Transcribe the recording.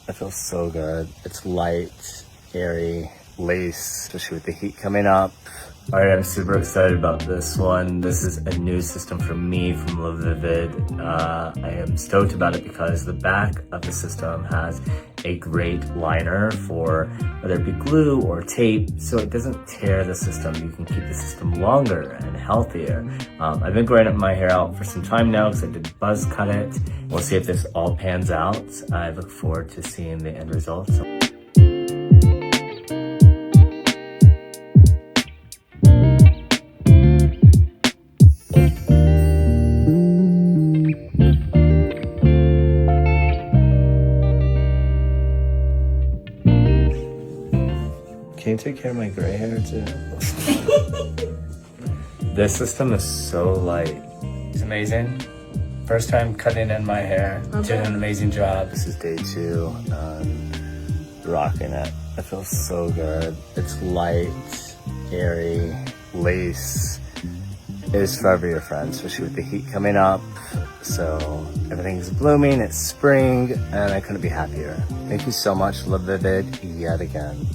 It feels so good. It's light, airy, lace, especially with the heat coming up. All right, I'm super excited about this one. This is a new system for me from Lavivid. I am stoked about it because the back of the system has a great liner for whether it be glue or tape, so it doesn't tear the system. You can keep the system longer and healthier. I've been growing up my hair out for some time now because I did buzz cut it. We'll see if this all pans out. I look forward to seeing the end results. Can you take care of my gray hair too? This system is so light. It's amazing. First time cutting in my hair. Okay. Did an amazing job. This is day 2. Rocking it. It feels so good. It's light, airy, lace. It is forever your friend, especially with the heat coming up. So everything's blooming, it's spring, and I couldn't be happier. Thank you so much, Lavivid, yet again.